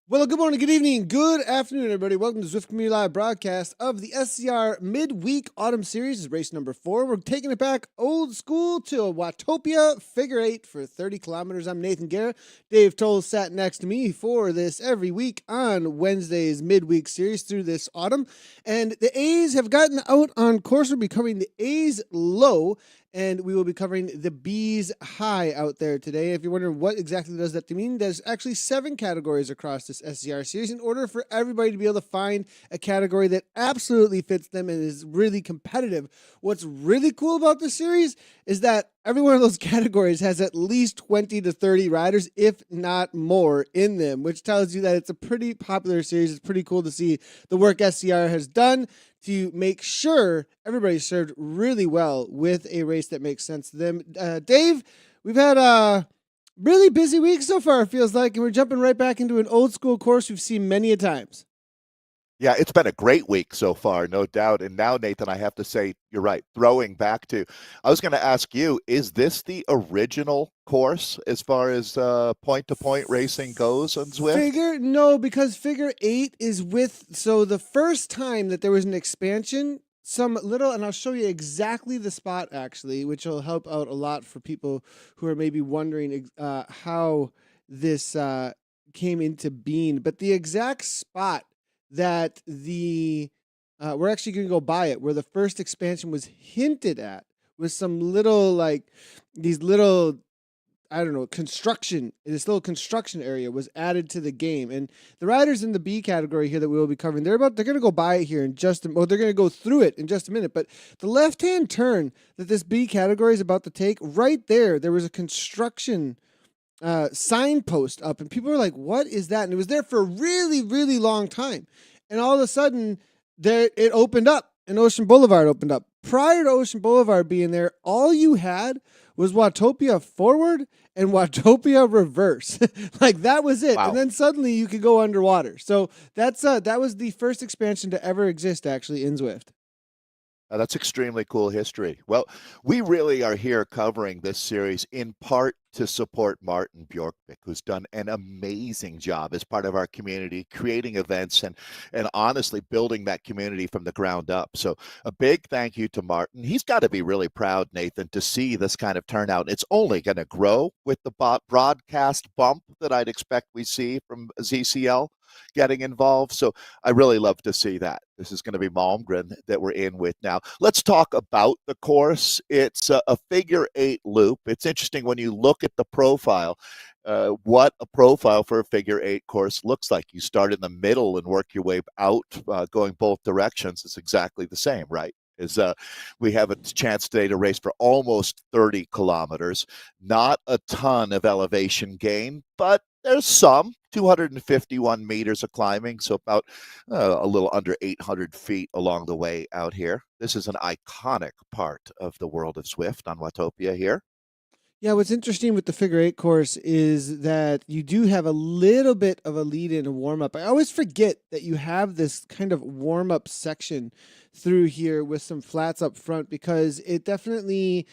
Well, good morning, good evening, good afternoon, everybody. Welcome to Zwift Community Live broadcast of the SZR Midweek Autumn Series. This is race number 4. We're taking it back old school to a Watopia figure 8 for 30 kilometers. I'm Nathan Guerra. Dave Towle sat next to me for this every week on Wednesday's Midweek Series through this autumn. And the A's have gotten out on course. We'll be covering the A's low, and we will be covering the B's high out there today. If you're wondering what exactly does that mean, there's actually 7 categories across this SZR series in order for everybody to be able to find a category that absolutely fits them and is really competitive. What's really cool about this series is that every one of those categories has at least 20 to 30 riders, if not more, in them, which tells you that it's a pretty popular series. It's pretty cool to see the work SZR has done to make sure everybody's served really well with a race that makes sense to them. Dave, we've had a really busy week so far, it feels like, and we're jumping right back into an old school course we've seen many a times. Yeah, it's been a great week so far, no doubt. And now, Nathan, I have to say, you're right. Throwing back to, I was going to ask you, is this the original course as far as point-to-point racing goes on Zwift? No, because figure 8 is so the first time that there was an expansion, and I'll show you exactly the spot actually, which will help out a lot for people who are maybe wondering how this came into being. But the exact spot that we're actually going to go by it, where the first expansion was hinted at, with some little these little, I don't know, this little construction area was added to the game. And the riders in the B category here that we will be covering, they're going to go by it here in just a minute. They're going to go through it in just a minute. But the left-hand turn that this B category is about to take, right there was a construction signpost up, and people were like, what is that? And it was there for a really, really long time. And all of a sudden, it opened up, and Ocean Boulevard opened up. Prior to Ocean Boulevard being there, all you had was Watopia forward and Watopia reverse. Like, that was it. Wow. And then suddenly you could go underwater. So that was the first expansion to ever exist, actually, in Zwift. That's extremely cool history. Well, we really are here covering this series in part to support Martin Bjorkvik, who's done an amazing job as part of our community, creating events and honestly building that community from the ground up. So a big thank you to Martin. He's got to be really proud, Nathan, to see this kind of turnout. It's only going to grow with the broadcast bump that I'd expect we see from ZCL getting involved. So I really love to see that. This is going to be Malmgren that we're in with now. Let's talk about the course. It's a figure 8 loop. It's interesting when you look at the profile, what a profile for a figure 8 course looks like. You start in the middle and work your way out, going both directions. It's exactly the same, right? We have a chance today to race for almost 30 kilometers. Not a ton of elevation gain, but there's some 251 meters of climbing, so about a little under 800 feet along the way out here. This is an iconic part of the world of Zwift on Watopia here. Yeah, what's interesting with the figure 8 course is that you do have a little bit of a lead in and warm up. I always forget that you have this kind of warm up section through here with some flats up front, because it definitely,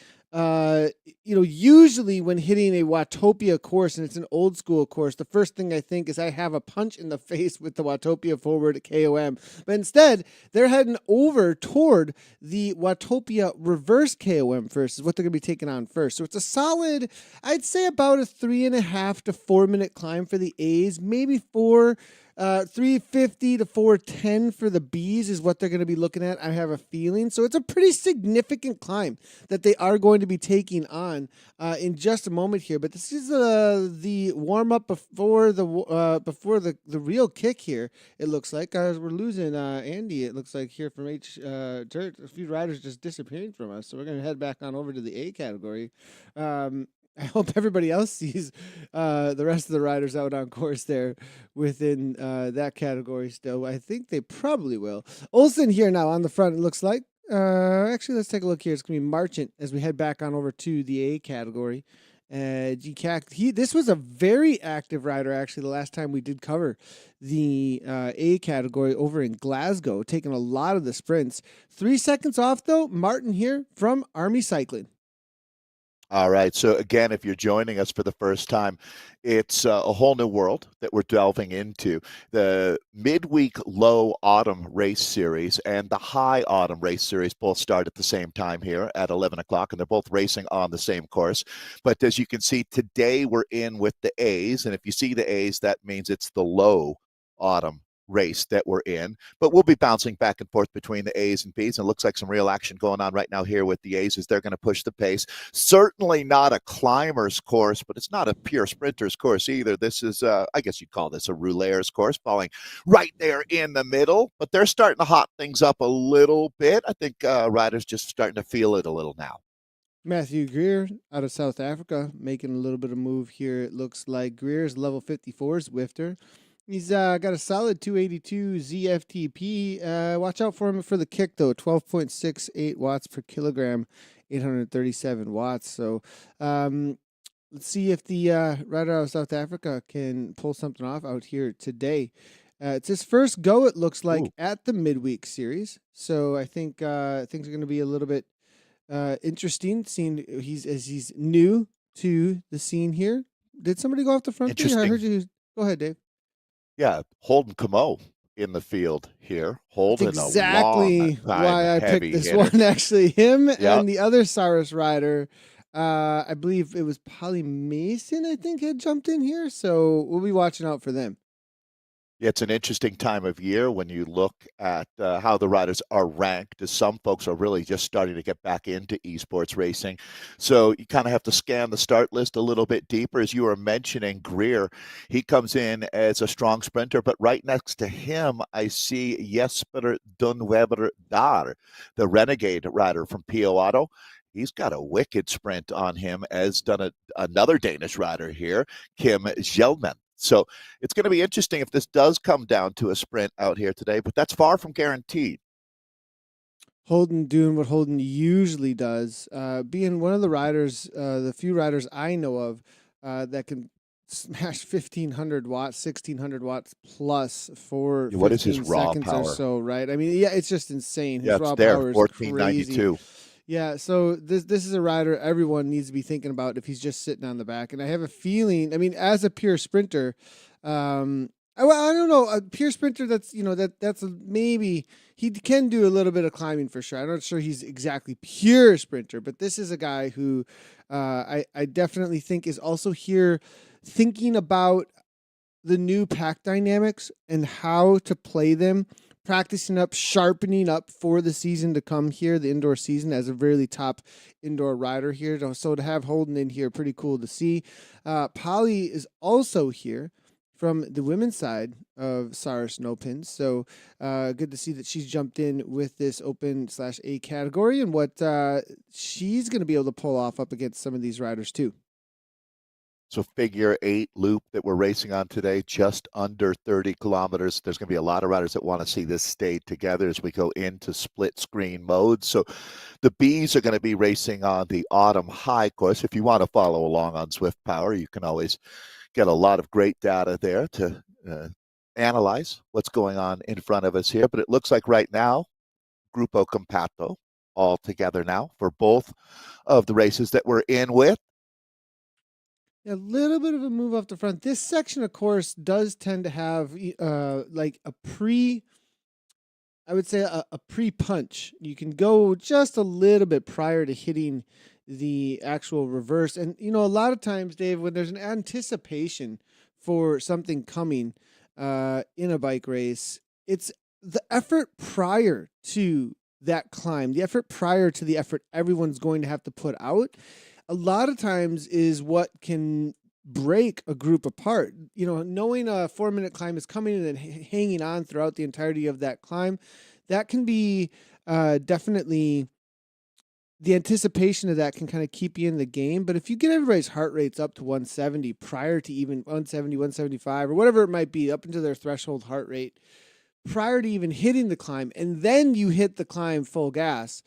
usually when hitting a Watopia course, and it's an old school course, the first thing I think is I have a punch in the face with the Watopia forward KOM. But instead, they're heading over toward the Watopia reverse KOM first, is what they're going to be taking on first. So it's a solid, I'd say about a 3.5 to 4 minute climb for the A's, maybe 350 to 410 for the B's is what they're going to be looking at, I have a feeling. So it's a pretty significant climb that they are going to be taking on in just a moment here. But this is the warm-up before the real kick here, it looks like. We're losing Andy, it looks like, here from Dirt. A few riders just disappearing from us. So we're going to head back on over to the A category. I hope everybody else sees the rest of the riders out on course there within that category still. I think they probably will. Olsen here now on the front, it looks like. Actually, let's take a look here. It's going to be Marchant as we head back on over to the A category. GCAC, this was a very active rider, actually, the last time we did cover the A category over in Glasgow, taking a lot of the sprints. 3 seconds off, though, Martin here from Army Cycling. All right. So, again, if you're joining us for the first time, it's a whole new world that we're delving into. The midweek low autumn race series and the high autumn race series both start at the same time here at 11 o'clock, and they're both racing on the same course. But as you can see, today we're in with the A's. And if you see the A's, that means it's the low autumn race that we're in, but we'll be bouncing back and forth between the A's and B's, and it looks like some real action going on right now here with the A's as they're going to push the pace. Certainly not a climber's course, but it's not a pure sprinter's course either. This is, I guess you'd call this a rouleur's course, falling right there in the middle, but they're starting to hot things up a little bit. I think riders just starting to feel it a little now. Matthew Greer out of South Africa making a little bit of move here. It looks like Greer's level 54 Zwifter. He's got a solid 282 ZFTP. Watch out for him for the kick, though. 12.68 watts per kilogram, 837 watts. So let's see if the rider out of South Africa can pull something off out here today. It's his first go, it looks like, at the midweek series. So I think things are going to be a little bit interesting, seeing he's new to the scene here. Did somebody go off the front there? I heard you. Go ahead, Dave. Yeah, Holden Camo in the field here. Holden, that's exactly why I picked this hitter. one. Actually, him and the other Cyrus rider, I believe it was Polly Mason, I think, had jumped in here. So we'll be watching out for them. It's an interesting time of year when you look at how the riders are ranked, as some folks are really just starting to get back into esports racing. So you kind of have to scan the start list a little bit deeper. As you were mentioning, Greer, he comes in as a strong sprinter, but right next to him, I see Jesper Dunweber Dar, the renegade rider from PO Auto. He's got a wicked sprint on him, as done another Danish rider here, Kim Gjelman. So it's going to be interesting if this does come down to a sprint out here today, but that's far from guaranteed. Holden doing what Holden usually does, being one of the riders, the few riders I know of that can smash 1,500 watts, 1,600 watts plus for 15 seconds or so, right? I mean, yeah, it's just insane. His raw power is 1492. Yeah, so this is a rider everyone needs to be thinking about if he's just sitting on the back. And I have a feeling, I mean, as a pure sprinter, I don't know, a pure sprinter that's, that's maybe he can do a little bit of climbing for sure. I'm not sure he's exactly pure sprinter, but this is a guy who I definitely think is also here thinking about the new pack dynamics and how to play them, practicing up, sharpening up for the season to come here, the indoor season, as a really top indoor rider here. So to have Holden in here, pretty cool to see. Polly is also here from the women's side of Cyrus No Pins. So good to see that she's jumped in with this open/A category and what she's going to be able to pull off up against some of these riders too. So figure 8 loop that we're racing on today, just under 30 kilometers. There's going to be a lot of riders that want to see this stay together as we go into split screen mode. So the Bs are going to be racing on the autumn high course. If you want to follow along on Zwift Power, you can always get a lot of great data there to analyze what's going on in front of us here. But it looks like right now, Grupo Compatto all together now for both of the races that we're in with. A little bit of a move off the front. This section, of course, does tend to have like a pre-punch. You can go just a little bit prior to hitting the actual reverse. And, a lot of times, Dave, when there's an anticipation for something coming in a bike race, it's the effort prior to that climb, the effort prior to the effort everyone's going to have to put out, a lot of times is what can break a group apart. Knowing a 4-minute climb is coming and then hanging on throughout the entirety of that climb, that can be definitely, the anticipation of that can kind of keep you in the game. But if you get everybody's heart rates up to 170 prior to even 170, 175, or whatever it might be, up into their threshold heart rate, prior to even hitting the climb, and then you hit the climb full gas,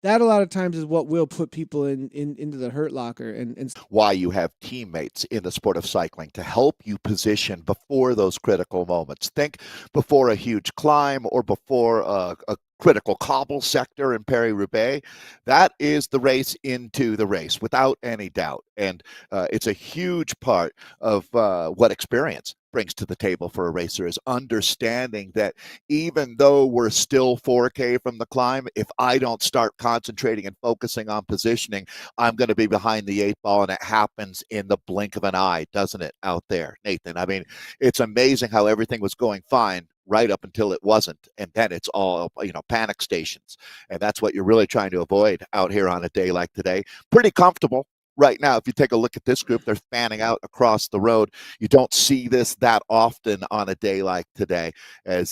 that a lot of times is what will put people into the hurt locker. And Why you have teammates in the sport of cycling to help you position before those critical moments. Think before a huge climb or before a critical cobble sector in Paris-Roubaix. That is the race into the race, without any doubt. And it's a huge part of what experience brings to the table for a racer, is understanding that even though we're still 4K from the climb, if I don't start concentrating and focusing on positioning, I'm going to be behind the 8 ball, and it happens in the blink of an eye, doesn't it, out there, Nathan? I mean, it's amazing how everything was going fine right up until it wasn't, and then it's all, panic stations, and that's what you're really trying to avoid out here on a day like today. Pretty comfortable right now. If you take a look at this group, they're fanning out across the road. You don't see this that often on a day like today, and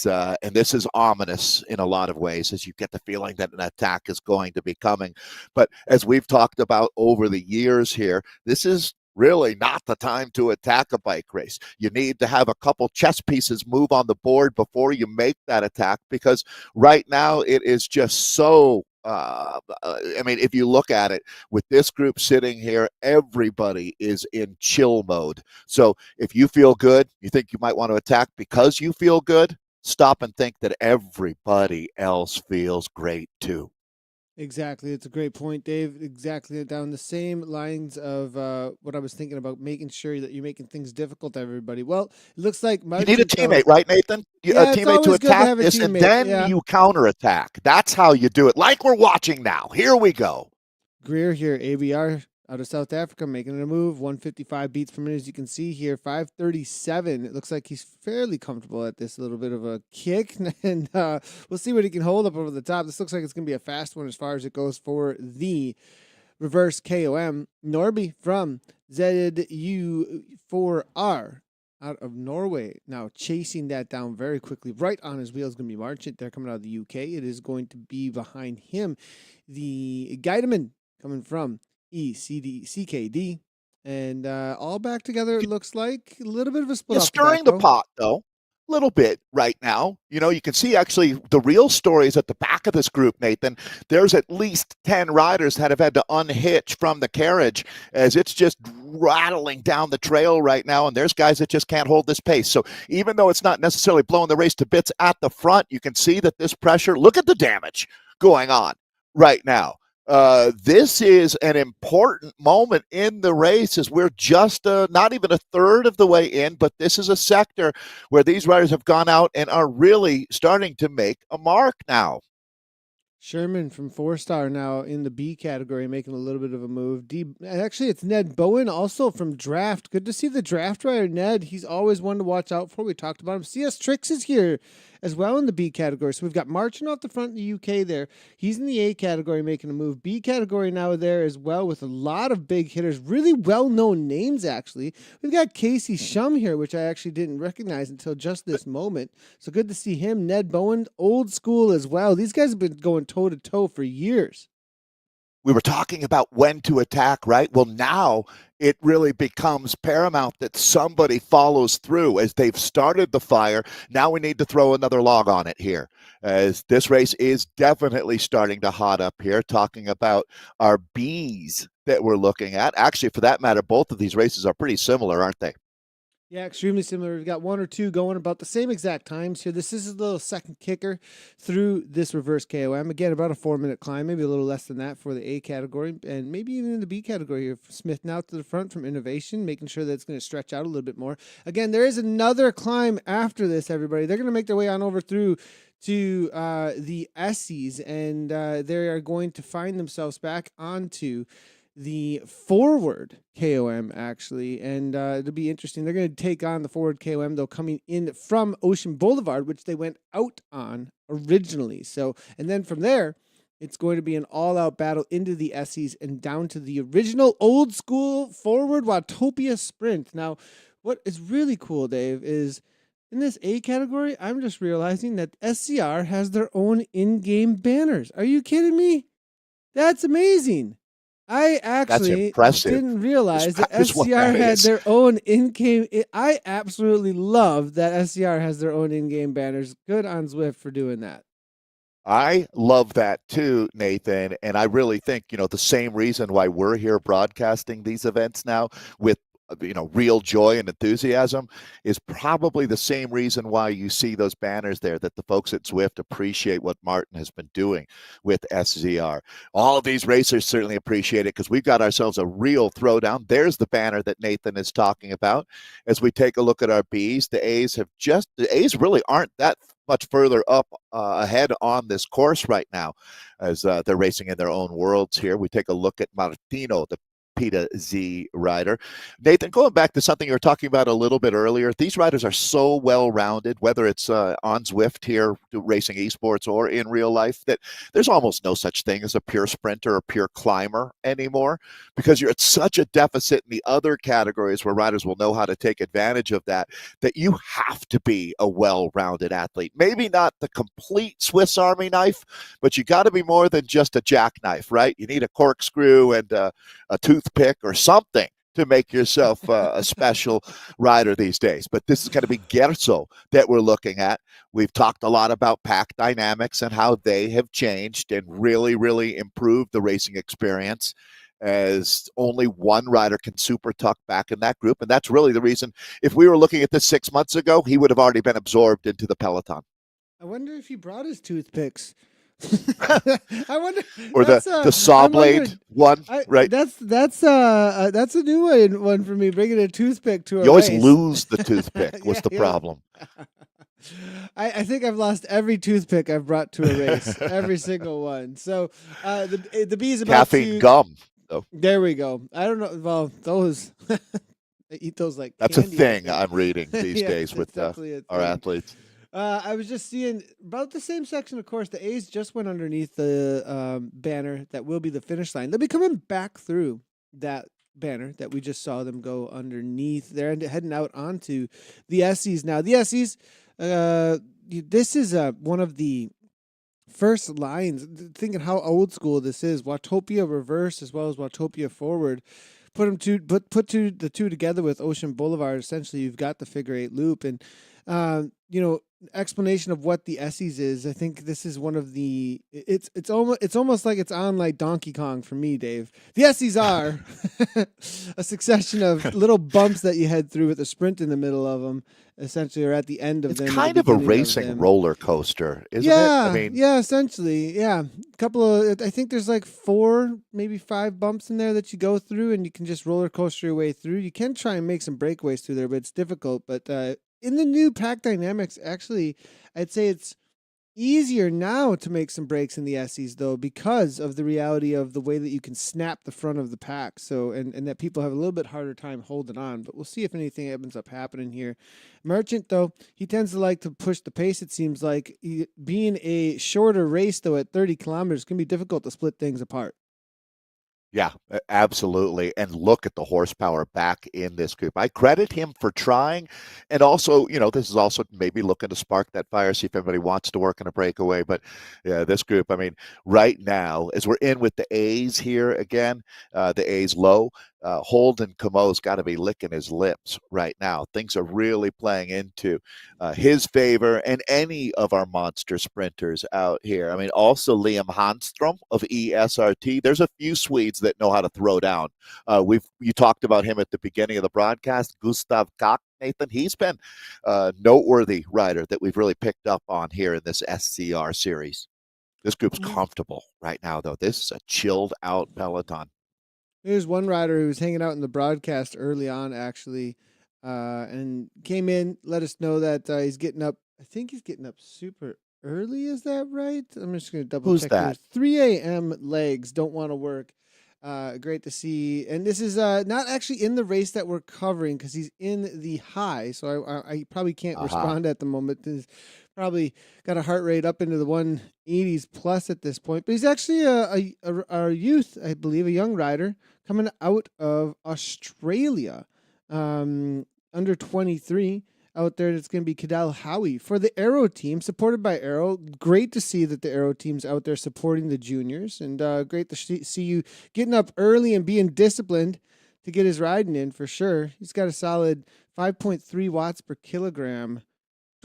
this is ominous in a lot of ways, as you get the feeling that an attack is going to be coming. But as we've talked about over the years here, this is really not the time to attack a bike race. You need to have a couple chess pieces move on the board before you make that attack, because right now it is just so if you look at it, with this group sitting here, everybody is in chill mode. So if you feel good, you think you might want to attack because you feel good, stop and think that everybody else feels great too. exactly. It's a great point, Dave. Exactly down the same lines of what I was thinking about, making sure that you're making things difficult to everybody. Well, it looks like You need a Marchenko. teammate, right, Nathan? A Yeah, it's teammate to always good to attack have a this, and teammate. then Yeah. you counterattack. That's how you do it, like we're watching now. Here we go. Greer here, ABR out of South Africa, making a move. 155 beats per minute, as you can see here. 537. It looks like he's fairly comfortable at this little bit of a kick, and we'll see what he can hold up over the top. This looks like it's going to be a fast one as far as it goes for the reverse KOM. Norby from ZU4R out of Norway. Now chasing that down very quickly. Right on his wheels going to be Marchant. They're coming out of the UK. It is going to be behind him the Guideman coming from CKD. And all back together, it looks like. A little bit of a split. You're stirring the pot, though. A little bit right now. You can see actually the real story is at the back of this group, Nathan. There's at least 10 riders that have had to unhitch from the carriage, as it's just rattling down the trail right now, and there's guys that just can't hold this pace. So even though it's not necessarily blowing the race to bits at the front, you can see that this pressure, look at the damage going on right now. This is an important moment in the race, as we're just not even a third of the way in, but this is a sector where these riders have gone out and are really starting to make a mark now. Sherman from 4-star now in the B category, making a little bit of a move. Actually, it's Ned Bowen also from Draft. Good to see the Draft rider, Ned. He's always one to watch out for. We talked about him. CS Tricks is here as well in the B category. So we've got Marching off the front in the UK there. He's in the A category making a move. B category now there as well, with a lot of big hitters. Really well-known names, actually. We've got Casey Shum here, which I actually didn't recognize until just this moment. So good to see him. Ned Bowen, old school as well. These guys have been going toe-to-toe for years. We were talking about when to attack, right? Well, now it really becomes paramount that somebody follows through, as they've started the fire. Now we need to throw another log on it here, as this race is definitely starting to hot up here. Talking about our Bs that we're looking at. Actually, for that matter, both of these races are pretty similar, aren't they? Yeah, extremely similar. We've got one or two going about the same exact times here. This is a little second kicker through this reverse KOM. Again, about a 4-minute climb, maybe a little less than that for the A category, and maybe even in the B category here. Smith now to the front from Innovation, making sure that it's going to stretch out a little bit more. Again, there is another climb after this, everybody. They're going to make their way on over through to the Essies, and they are going to find themselves back onto the forward KOM, actually, and it'll be interesting. They're going to take on the forward KOM, though, coming in from Ocean Boulevard, which they went out on originally. So, and then from there, it's going to be an all-out battle into the Essies and down to the original old-school forward Watopia sprint. Now, what is really cool, Dave, is in this A category, I'm just realizing that SZR has their own in-game banners. Are you kidding me? That's amazing. I actually didn't realize that SZR had their own in-game. I absolutely love that SZR has their own in-game banners. Good on Zwift for doing that. I love that too, Nathan. And I really think, the same reason why we're here broadcasting these events now with, real joy and enthusiasm is probably the same reason why you see those banners there, that the folks at Zwift appreciate what Martin has been doing with SZR. All of these racers certainly appreciate it because we've got ourselves a real throwdown. There's the banner that Nathan is talking about. As we take a look at our Bs, the A's really aren't that much further up ahead on this course right now as they're racing in their own worlds here. We take a look at Martino, the PETA Z rider. Nathan, going back to something you were talking about a little bit earlier, these riders are so well-rounded, whether it's on Zwift here racing esports or in real life, that there's almost no such thing as a pure sprinter or pure climber anymore, because you're at such a deficit in the other categories where riders will know how to take advantage of that you have to be a well-rounded athlete. Maybe not the complete Swiss Army knife, but you got to be more than just a jackknife, right? You need a corkscrew and a toothpick or something to make yourself a special rider these days. But this is going to be Guerra that we're looking at. We've talked a lot about pack dynamics and how they have changed and really, really improved the racing experience, as only one rider can super tuck back in that group. And that's really the reason, if we were looking at this 6 months ago, he would have already been absorbed into the peloton. I wonder if he brought his toothpicks. I wonder, or the saw blade one, right? That's a new one for me. Bringing a toothpick to a race. You always race. lose the toothpick. What's the problem? I think I've lost every toothpick I've brought to a race, every single one. So the B's about caffeine gum. Oh. There we go. I don't know. Well, those I eat those like that's candy, a thing I'm reading these days with our athletes. I was just seeing about the same section, of course. The A's just went underneath the banner that will be the finish line. They'll be coming back through that banner that we just saw them go underneath. They're heading out onto the SEs now. The SEs, this is one of the first lines, thinking how old school this is. Watopia reverse as well as Watopia forward. Put the two together with Ocean Boulevard. Essentially, you've got the figure eight loop, and explanation of what the Essies is. I think this is one of the. It's almost like it's on like Donkey Kong for me, Dave. The Essies are a succession of little bumps that you head through with a sprint in the middle of them, essentially, or at the end of them. It's kind of a racing roller coaster, isn't it? I mean, yeah, essentially, yeah. A couple of, I think there's like 4, maybe 5 bumps in there that you go through, and you can just roller coaster your way through. You can try and make some breakaways through there, but it's difficult. But in the new pack dynamics, actually, I'd say it's easier now to make some breaks in the SEs, though, because of the reality of the way that you can snap the front of the pack. So, and that people have a little bit harder time holding on. But we'll see if anything ends up happening here. Merchant, though, he tends to like to push the pace, it seems like. Being a shorter race, though, at 30 kilometers, can be difficult to split things apart. Yeah, absolutely. And look at the horsepower back in this group. I credit him for trying. And also, this is also maybe looking to spark that fire, see if anybody wants to work in a breakaway. But yeah, this group, I mean, right now, as we're in with the A's here again, the A's low, Holden Camo's got to be licking his lips right now. Things are really playing into his favor and any of our monster sprinters out here. I mean, also Liam Hanstrom of ESRT. There's a few Swedes that know how to throw down. You talked about him at the beginning of the broadcast, Gustav Koch. Nathan, he's been a noteworthy rider that we've really picked up on here in this SCR series. This group's comfortable right now, though. This is a chilled out peloton. There's one rider who was hanging out in the broadcast early on, actually, and came in, let us know that he's getting up. I think he's getting up super early. Is that right? I'm just going to double check. Who's that? 3 a.m. legs don't want to work. Great to see. And this is not actually in the race that we're covering because he's in the high. So I probably can't respond at the moment. He's probably got a heart rate up into the 180s plus at this point. But he's actually a youth, I believe, a young rider coming out of Australia, under 23. Out there, it's going to be Cadell Howie for the Aero team, supported by Aero. Great to see that the Aero team's out there supporting the juniors, and great to see you getting up early and being disciplined to get his riding in for sure. He's got a solid 5.3 watts per kilogram,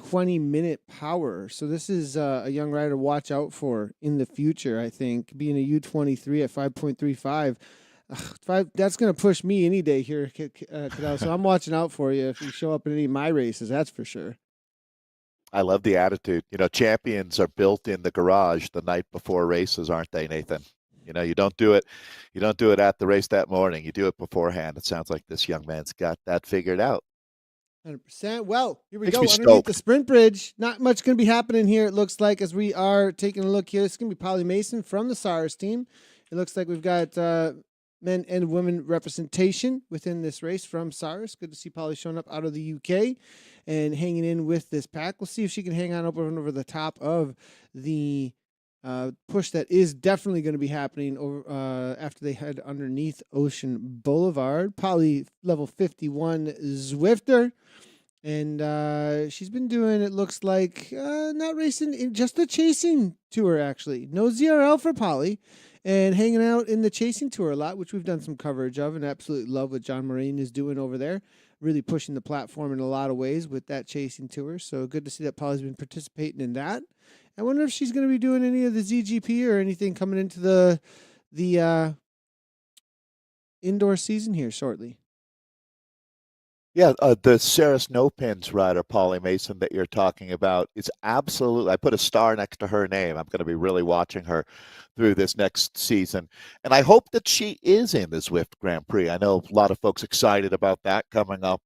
20-minute power. So this is a young rider to watch out for in the future, I think. Being a U23 at 5.35. That's going to push me any day here, Cadell. So I'm watching out for you if you show up in any of my races, that's for sure. I love the attitude. Champions are built in the garage the night before races, aren't they, Nathan? You don't do it. You don't do it at the race that morning. You do it beforehand. It sounds like this young man's got that figured out. 100%. Well, here we Makes go. me Underneath stoked. the sprint bridge. Not much going to be happening here, it looks like, as we are taking a look here. It's going to be Polly Mason from the SZR team. It looks like we've got men and women representation within this race from SZR. It's good to see Polly showing up out of the UK and hanging in with this pack. We'll see if she can hang on over the top of the push that is definitely going to be happening over after they head underneath Ocean Boulevard. Polly level 51 Zwifter. And she's been doing, it looks like, not racing, just a chasing tour, actually. No ZRL for Polly. And hanging out in the chasing tour a lot, which we've done some coverage of and absolutely love what John Moraine is doing over there. Really pushing the platform in a lot of ways with that chasing tour. So good to see that Polly's been participating in that. I wonder if she's going to be doing any of the ZGP or anything coming into the indoor season here shortly. Yeah, the Sarah Snowpins rider, Polly Mason, that you're talking about is absolutely, I put a star next to her name. I'm going to be really watching her through this next season. And I hope that she is in the Zwift Grand Prix. I know a lot of folks excited about that coming up.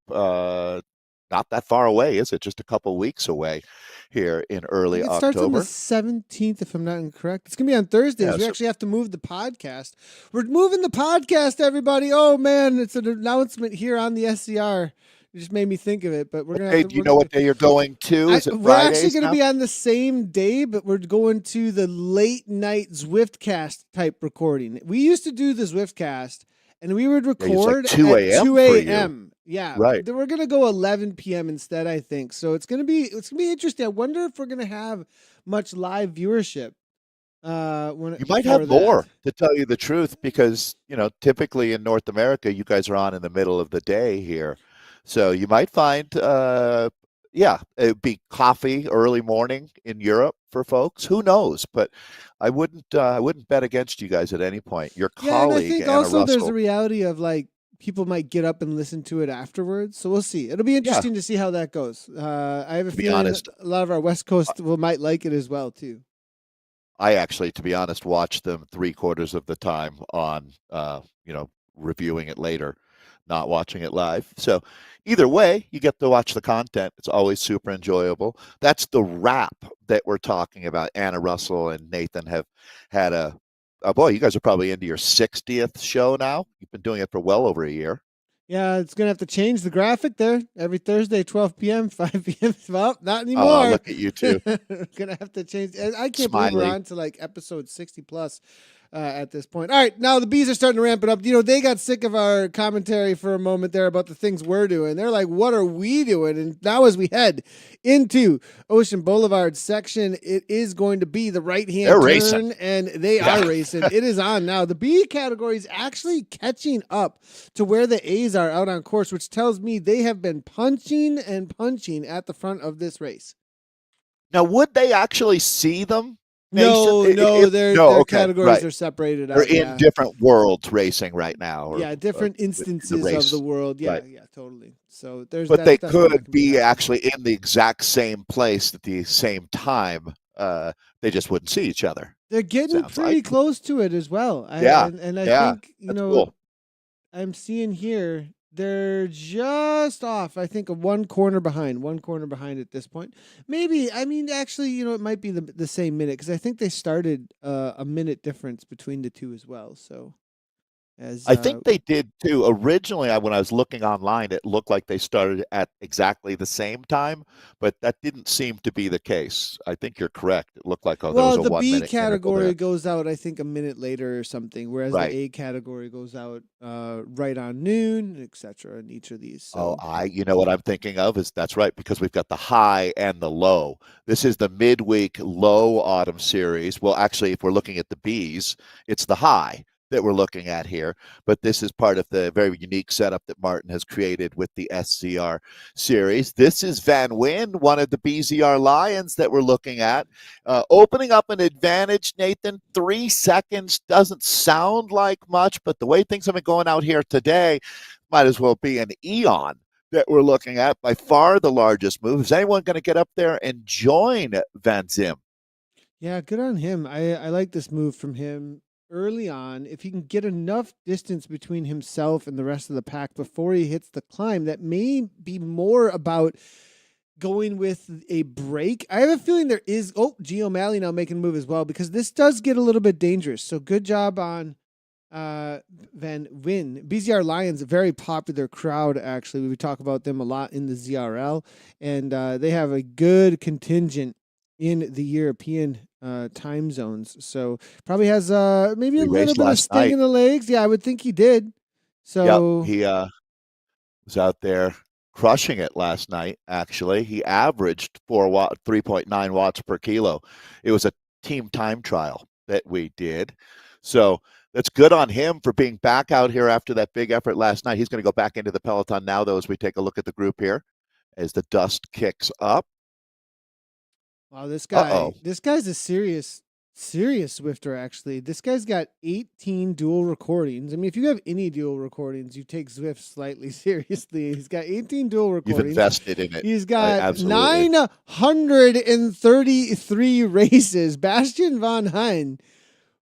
Not that far away, is it? Just a couple weeks away here in early It October. starts on the 17th, if I'm not incorrect. It's going to be on Thursdays. Yeah, we actually have to move the podcast. We're moving the podcast, everybody. Oh, man, it's an announcement here on the SZR. It just made me think of it, but we're going to have to... Do you know what day you're going to? Is it Fridays? We're actually going to be on the same day, but we're going to the late night Zwiftcast type recording. We used to do the Zwiftcast, and we would record at 2 at 2 a.m. Yeah, right. Then we're gonna go 11 p.m. instead, I think. So it's gonna be interesting. I wonder if we're gonna have much live viewership. You might have more, to tell you the truth, because typically in North America, you guys are on in the middle of the day here, so you might find, it'd be coffee early morning in Europe for folks. Who knows? But I wouldn't bet against you guys at any point. Your colleague, and I think Anna also Russell, there's a reality of like, people might get up and listen to it afterwards. So we'll see. It'll be interesting to see how that goes. I have a feeling that a lot of our West Coast might like it as well, too. I actually, to be honest, watch them 3/4 of the time on, reviewing it later, not watching it live. So either way, you get to watch the content. It's always super enjoyable. That's the wrap that we're talking about. Anna Russell and Nathan have had boy, you guys are probably into your 60th show now. You've been doing it for well over a year. Yeah, it's going to have to change the graphic there. Every Thursday, 12 p.m., 5 p.m. Well, not anymore. Oh, look at you two. Going to have to change. I can't believe we're on to like episode 60 plus at this point. All right, now the bees are starting to ramp it up. They got sick of our commentary for a moment there about the things we're doing. They're like, what are we doing? And now as we head into Ocean Boulevard section, it is going to be the right-hand turn. Racing. And they are racing. It is on now. The B category is actually catching up to where the A's are out on course, which tells me they have been punching and punching at the front of this race. Now, would they actually see them? No, their categories are separated out. They're in different worlds racing right now. Different instances of the world. Yeah, right. Yeah, totally. So but they could be actually in the exact same place at the same time. They just wouldn't see each other. They're getting pretty close to it as well. I think cool. I'm seeing here they're just off. I think one corner behind at this point. Maybe, actually, it might be the same minute, because I think they started a minute difference between the two as well. So I think they did too. Originally, when I was looking online, it looked like they started at exactly the same time, but that didn't seem to be the case. I think you're correct. It looked like there was a 1 minute. The B category goes out, I think, a minute later or something, whereas the A category goes out right on noon, etc. In each of these. So. You know what I'm thinking of is that's right, because we've got the high and the low. This is the midweek low autumn series. Well, actually, if we're looking at the Bs, it's the high. that we're looking at here, but this is part of the very unique setup that Martin has created with the SZR series. This is Van Wyn, one of the BZR Lions that we're looking at, opening up an advantage. Nathan, 3 seconds doesn't sound like much, but the way things have been going out here today, might as well be an eon that we're looking at. By far the largest move. Is anyone going to get up there and join Van Zim? Yeah, good on him. I like this move from him early on. If he can get enough distance between himself and the rest of the pack before he hits the climb, that may be more about going with a break. I have a feeling there is. Oh, G O'Malley now making a move as well, because this does get a little bit dangerous. So good job on Van Wyn. BZR Lions, a very popular crowd, actually. We talk about them a lot in the ZRL, and they have a good contingent in the European time zones. So probably has maybe a little bit of sting in the legs. Yeah, I would think he did. So yep, he was out there crushing it last night. Actually, he averaged 3.9 watts per kilo. It was a team time trial that we did, so that's good on him for being back out here after that big effort last night. He's going to go back into the peloton now, though, as we take a look at the group here as the dust kicks up. Wow, this guy's a serious Swifter, actually. This guy's got 18 dual recordings. I mean, if you have any dual recordings, you take Zwift slightly seriously. He's got 18 dual recordings. You've invested in it. He's got 933 races. Bastian von Hein.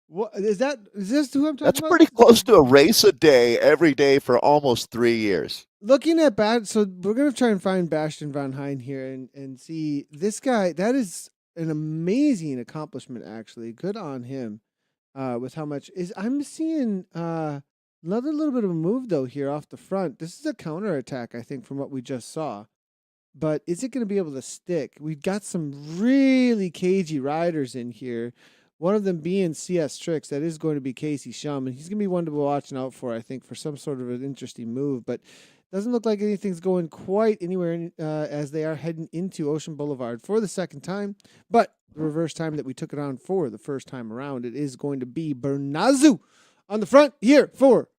What is that? Is this who I'm talking about? That's pretty close to a race a day every day for almost 3 years. Looking at so we're gonna try and find Bastian von Hein here and see this guy. That is an amazing accomplishment, actually. Good on him. With how much is I'm seeing another little bit of a move though here off the front. This is a counterattack, I think, from what we just saw. But is it going to be able to stick? We've got some really cagey riders in here. One of them being CS Tricks. That is going to be Casey Shum, and he's going to be one to be watching out for, I think, for some sort of an interesting move. But doesn't look like anything's going quite anywhere as they are heading into Ocean Boulevard for the second time. But the reverse time that we took it on for the first time around, it is going to be Bernazu on the front here for.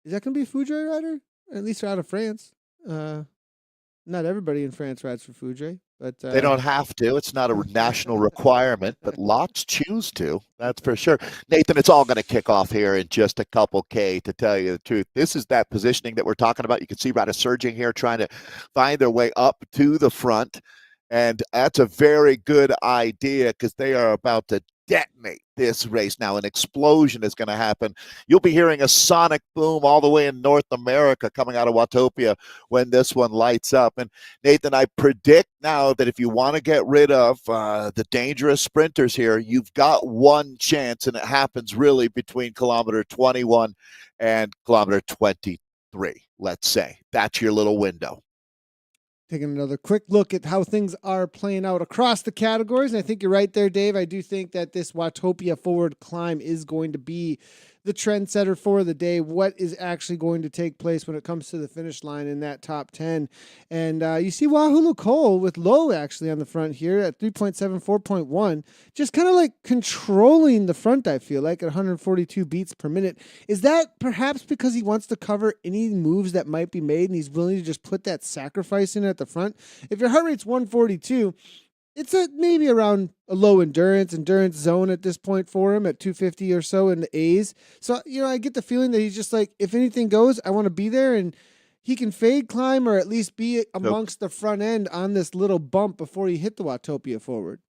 Is that going to be a Foudre rider? At least out of France. Not everybody in France rides for Foudre, but they don't have to. It's not a national requirement, but lots choose to. That's for sure. Nathan, it's all going to kick off here in just a couple K, to tell you the truth. This is that positioning that we're talking about. You can see riders surging here, trying to find their way up to the front. And that's a very good idea, because they are about to detonate this race now. An explosion is going to happen. You'll be hearing a sonic boom all the way in North America coming out of Watopia when this one lights up. And Nathan, I predict now that if you want to get rid of the dangerous sprinters here, you've got one chance, and it happens really between kilometer 21 and kilometer 23, let's say. That's your little window. Taking another quick look at how things are playing out across the categories. And I think you're right there, Dave. I do think that this Watopia forward climb is going to be the trendsetter for the day. What is actually going to take place when it comes to the finish line in that top 10. And you see Wahoo Cole with low actually on the front here at 3.7, 4.1. Just kind of like controlling the front, I feel like, at 142 beats per minute. Is that perhaps because he wants to cover any moves that might be made and he's willing to just put that sacrifice in at the front? If your heart rate's 142, it's maybe around a low endurance zone at this point for him at 250 or so in the A's. So, I get the feeling that he's just like, if anything goes, I want to be there, and he can fade climb or at least be amongst the front end on this little bump before he hit the Watopia forward.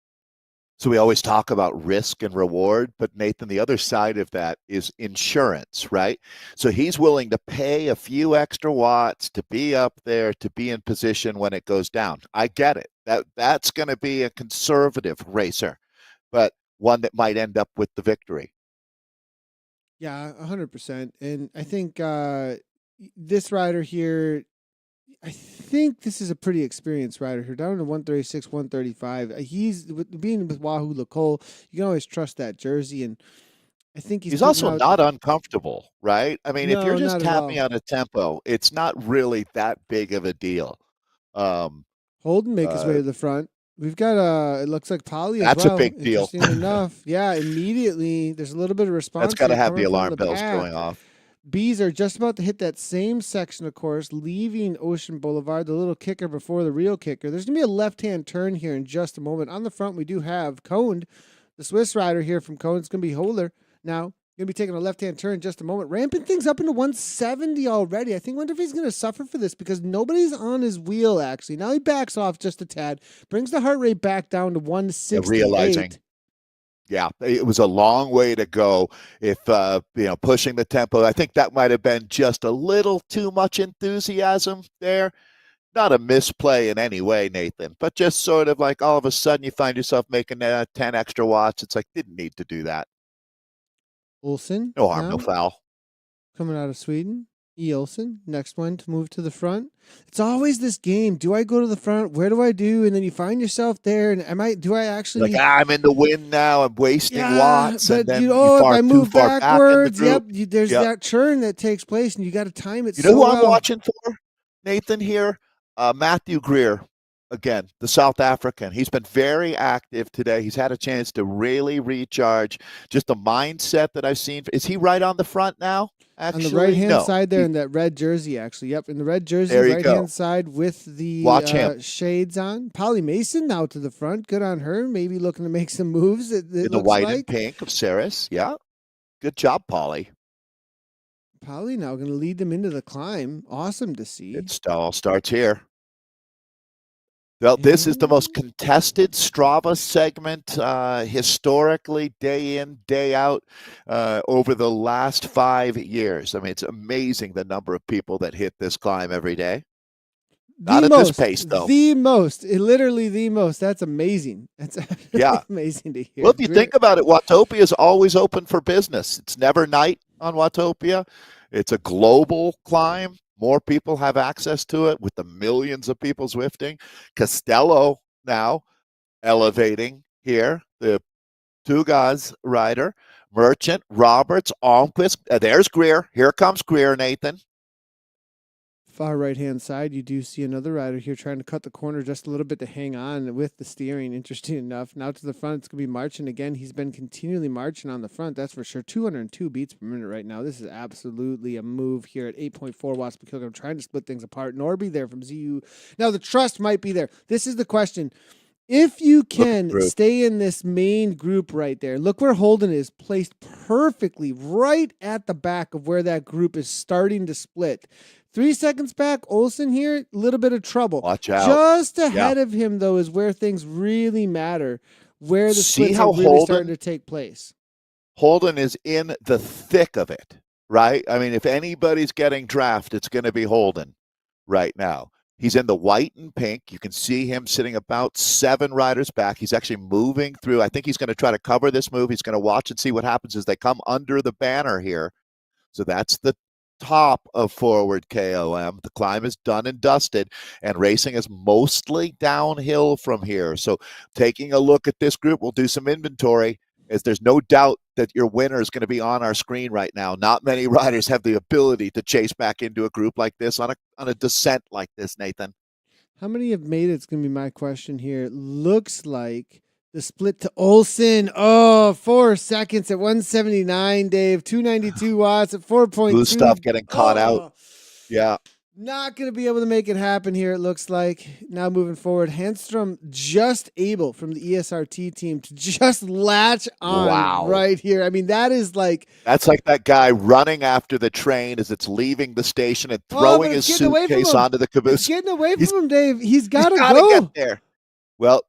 So we always talk about risk and reward, but Nathan, the other side of that is insurance, right? So he's willing to pay a few extra watts to be up there, to be in position when it goes down. I get it. That's going to be a conservative racer, but one that might end up with the victory. Yeah, 100%. And I think this rider here, I think this is a pretty experienced rider here, down to 136, 135. He's being with Wahoo Cole. You can always trust that jersey, and I think he's also not uncomfortable, right? I mean, if you're just tapping out a tempo, it's not really that big of a deal. Holden make his way to the front. We've got it looks like Poly as That's a well. big deal. Interesting enough. Yeah, immediately there's a little bit of That's response got to here have the coming from alarm the bells pack. going off. Bees are just about to hit that same section of course, leaving Ocean Boulevard, the little kicker before the real kicker. There's going to be a left-hand turn here in just a moment. On the front, we do have Coned, the Swiss rider here from Coned. It's going to be Holder now. Going to be taking a left-hand turn in just a moment. Ramping things up into 170 already. I wonder if he's going to suffer for this because nobody's on his wheel, actually. Now he backs off just a tad, brings the heart rate back down to 168. Realizing. Yeah, it was a long way to go. If pushing the tempo, I think that might have been just a little too much enthusiasm there. Not a misplay in any way, Nathan, but just sort of like all of a sudden you find yourself making 10 extra watts. It's like, didn't need to do that. Olsen. No harm, no foul. Coming out of Sweden. E. Olsen, next one to move to the front. It's always this game. Do I go to the front? Where do I do? And then you find yourself there. And do I actually? Like, I'm in the wind now. I'm wasting watts. But and then if I move backwards, there's that churn that takes place, and you got to time it. You know who I'm watching for, Nathan? Here, Matthew Guerra. Again, the South African. He's been very active today. He's had a chance to really recharge. Just the mindset that I've seen. Is he right on the front now? Actually, on the right-hand side there in that red jersey, actually. Yep, in the red jersey, right-hand side with the shades on. Polly Mason now to the front. Good on her. Maybe looking to make some moves. In the white and pink of Ceres. Yeah. Good job, Polly. Polly now going to lead them into the climb. Awesome to see. It all starts here. Well, this is the most contested Strava segment historically, day in, day out, over the last 5 years. I mean, it's amazing the number of people that hit this climb every day. Not at this pace, though. Literally the most. That's amazing. That's amazing to hear. Well, if you think about it, Watopia is always open for business. It's never night on Watopia. It's a global climb. More people have access to it with the millions of people Zwifting. Costello now elevating here. The Tugaz rider. Merchant, Roberts, Almquist. There's Greer. Here comes Greer, Nathan. Far right-hand side, you do see another rider here trying to cut the corner just a little bit to hang on with the steering. Interesting enough. Now to the front, it's going to be marching again. He's been continually marching on the front, that's for sure. 202 beats per minute right now. This is absolutely a move here at 8.4 watts per kilogram, trying to split things apart. Norby there from ZU. Now the trust might be there. This is the question. If you can stay in this main group right there, look where Holden is placed perfectly right at the back of where that group is starting to split. 3 seconds back, Olsen here, a little bit of trouble. Watch out. Just ahead of him, though, is where things really matter, where the splits are really starting to take place. Holden is in the thick of it, right? I mean, if anybody's getting draft, it's going to be Holden right now. He's in the white and pink. You can see him sitting about 7 riders back. He's actually moving through. I think he's going to try to cover this move. He's going to watch and see what happens as they come under the banner here. So that's the top of forward KOM. The climb is done and dusted, and racing is mostly downhill from here. So taking a look at this group, we'll do some inventory, as there's no doubt that your winner is going to be on our screen right now. Not many riders have the ability to chase back into a group like this on a descent like this, Nathan. How many have made it? It's going to be my question here. It looks like the split to Olsen. 4 seconds at 179, Dave. 292 watts at 4.2. Blue stuff getting caught out. Yeah. Not going to be able to make it happen here, it looks like. Now moving forward, Handstrom just able from the ESRT team to just latch on right here. I mean, that is like... That's like that guy running after the train as it's leaving the station and throwing his suitcase onto the caboose. It's getting away from him, Dave. He's got to go. Get there. Well,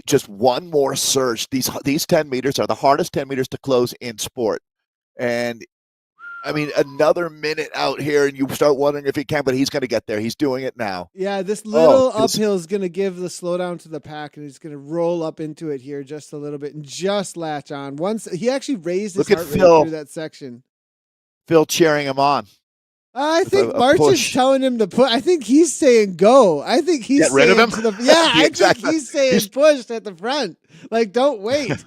just one more surge. These 10 meters are the hardest 10 meters to close in sport. And I mean, another minute out here, and you start wondering if he can, but he's going to get there. He's doing it now. Yeah, this little uphill is going to give the slowdown to the pack, and he's going to roll up into it here just a little bit and just latch on. Once he actually raised his heart rate through that section. Phil cheering him on. I think March is telling him to put. I think he's saying go. I think he's get rid of him. I think he's saying push at the front. Like, don't wait.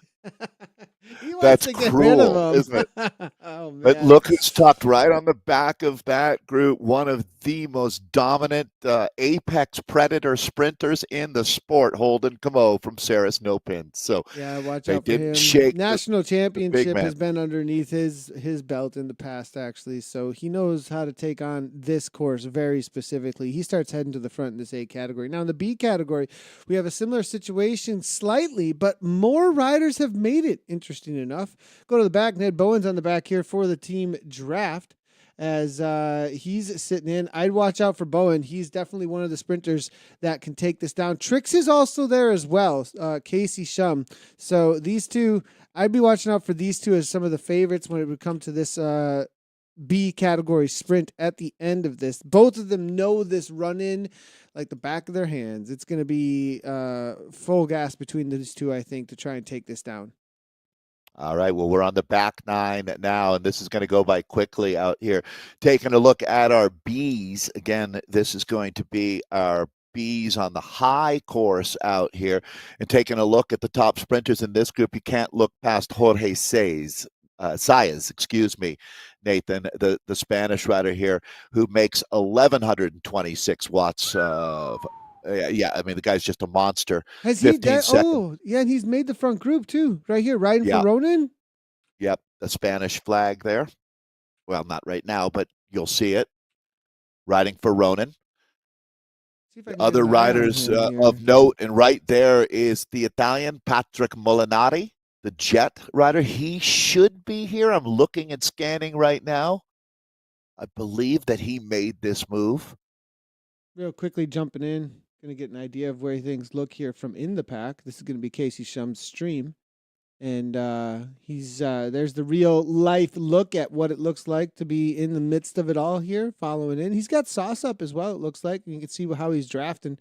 He wants That's to get rid cruel, of isn't him. it? Oh But man. look who's tucked right on the back of that group. One of the most dominant apex predator sprinters in the sport, Holden Camo from Ceres No Pins. So Yeah, watch they out for didn't him. shake National the big championship man. has been underneath his belt in the past, actually. So he knows how to take on this course very specifically. He starts heading to the front in this A category. Now in the B category, we have a similar situation slightly, but more riders have made it. Interesting enough. Go to the back. Ned Bowen's on the back here for the team draft. As he's sitting in, I'd watch out for Bowen. He's definitely one of the sprinters that can take this down. Trix is also there as well, Casey Shum. So these two, I'd be watching out for these two as some of the favorites when it would come to this B category sprint at the end of this. Both of them know this run in like the back of their hands. It's going to be full gas between these two, I think, to try and take this down. All right, well, we're on the back nine now, and this is going to go by quickly out here. Taking a look at our Bs. Again, this is going to be our Bs on the high course out here. And taking a look at the top sprinters in this group, you can't look past Jorge Saez, excuse me, Nathan, the Spanish rider here, who makes 1,126 watts of yeah, I mean, the guy's just a monster. Has he 15 that? seconds. Oh, yeah, and he's made the front group too, right here, riding for Yeah, Ronan. yep, the Spanish flag there. Well, not right now, but you'll see it riding for Ronan. See if I can get Other an eye on riders him here. of note, and right there is the Italian Patrick Molinari, the Jet rider. He should be here. I'm looking and scanning right now. I believe that he made this move. Real quickly jumping in, gonna get an idea of where things look here from in the pack. This is gonna be Casey Shum's stream. And he's there's the real life look at what it looks like to be in the midst of it all here, following in. He's got sauce up as well, it looks like. You can see how he's drafting.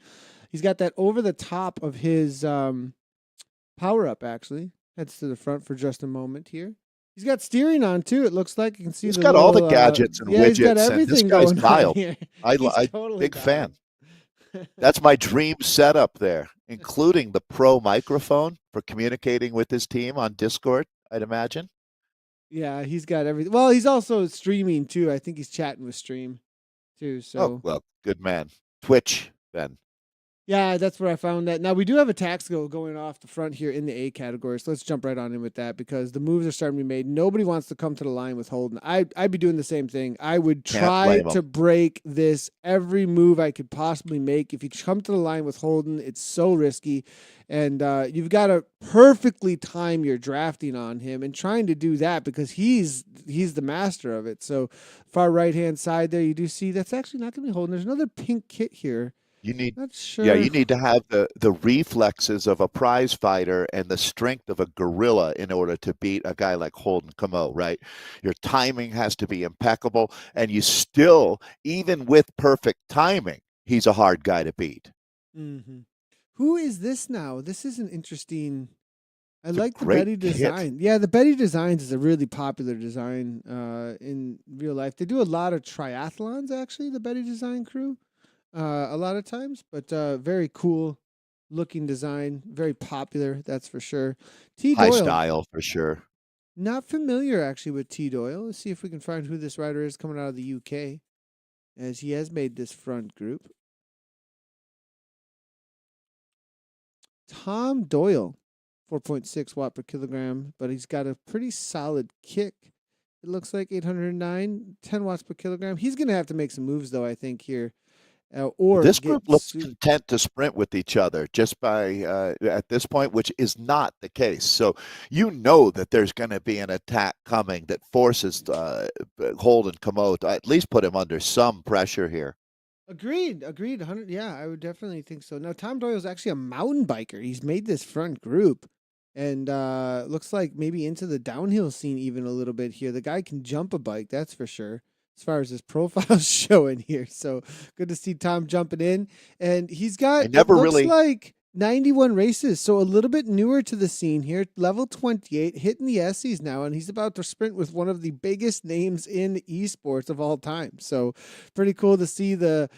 He's got that over the top of his power up, actually. Heads to the front for just a moment here. He's got steering on too, it looks like. You can see He's the got little, all the gadgets and yeah, he's got widgets, and this everything guy's going on dialed. here. I Totally big fan. dialed. That's my dream setup there, including the pro microphone for communicating with his team on Discord, I'd imagine. Yeah, he's got everything. Well, he's also streaming too. I think he's chatting with Stream too. Oh, So well, good man. Twitch, then. yeah, that's where I found that. Now we do have a tax go going off the front here in the A category, so let's jump right on in with that because the moves are starting to be made. Nobody wants to come to the line with Holden. I'd be doing the same thing. I would Can't try blame 'em. to break this every move I could possibly make. If you come to the line with Holden, it's so risky, and you've got to perfectly time your drafting on him and trying to do that because he's the master of it. So far right hand side there, you do see that's actually not going to be Holden. There's another pink kit here. You need, Not sure. yeah, you need to have the reflexes of a prize fighter and the strength of a gorilla in order to beat a guy like Holden Camo, right? Your timing has to be impeccable, and you still, even with perfect timing, he's a hard guy to beat. Mm-hmm. Who is this now? This is an interesting. I It's a like the great Betty kit. design. Yeah, the Betty designs is a really popular design in real life. They do a lot of triathlons, actually, the Betty design crew, a lot of times, but very cool looking design, very popular, that's for sure. T. High Doyle, style for sure. not familiar actually with T. Doyle. Let's see if we can find who this rider is coming out of the UK, as he has made this front group. Tom Doyle, 4.6 watt per kilogram, but he's got a pretty solid kick. It looks like 809, 10 watts per kilogram. He's going to have to make some moves, though, I think, here. Or this group looks content to sprint with each other just by at this point, which is not the case. So you know that there's going to be an attack coming that forces Holden Camo to at least put him under some pressure here. Agreed. 100. Yeah, I would definitely think so. Now, Tom Doyle is actually a mountain biker. He's made this front group, and looks like maybe into the downhill scene even a little bit here. The guy can jump a bike, that's for sure, as far as his profile's showing here. So good to see Tom jumping in. And he's got, it looks like 91 races, so a little bit newer to the scene here. Level 28, hitting the Essies now, and he's about to sprint with one of the biggest names in esports of all time. So pretty cool to see the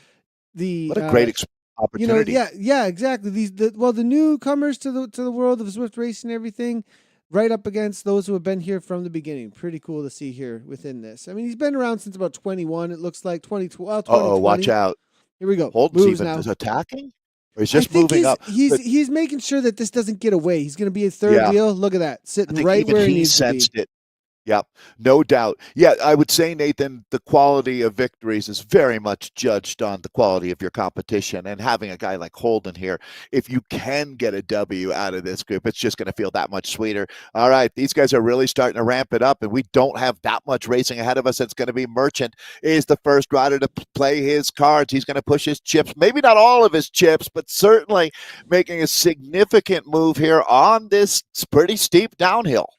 what a great opportunity. Yeah, exactly. The newcomers to the world of Swift racing and everything. right up against those who have been here from the beginning. Pretty cool to see here within this. I mean, he's been around since about 21. It looks like 2020. Watch out. Here we go. Holden's Moves even now. attacking? Or he's I just think moving up? he's making sure that this doesn't get away. He's going to be a third Yeah. wheel. Look at that, I sitting think right even where he he needs to be. sensed it. Yeah, no doubt. Yeah, I would say, Nathan, the quality of victories is very much judged on the quality of your competition. And having a guy like Holden here, if you can get a W out of this group, it's just going to feel that much sweeter. All right, these guys are really starting to ramp it up, and we don't have that much racing ahead of us. It's going to be Merchant is the first rider to play his cards. He's going to push his chips, maybe not all of his chips, but certainly making a significant move here on this pretty steep downhill.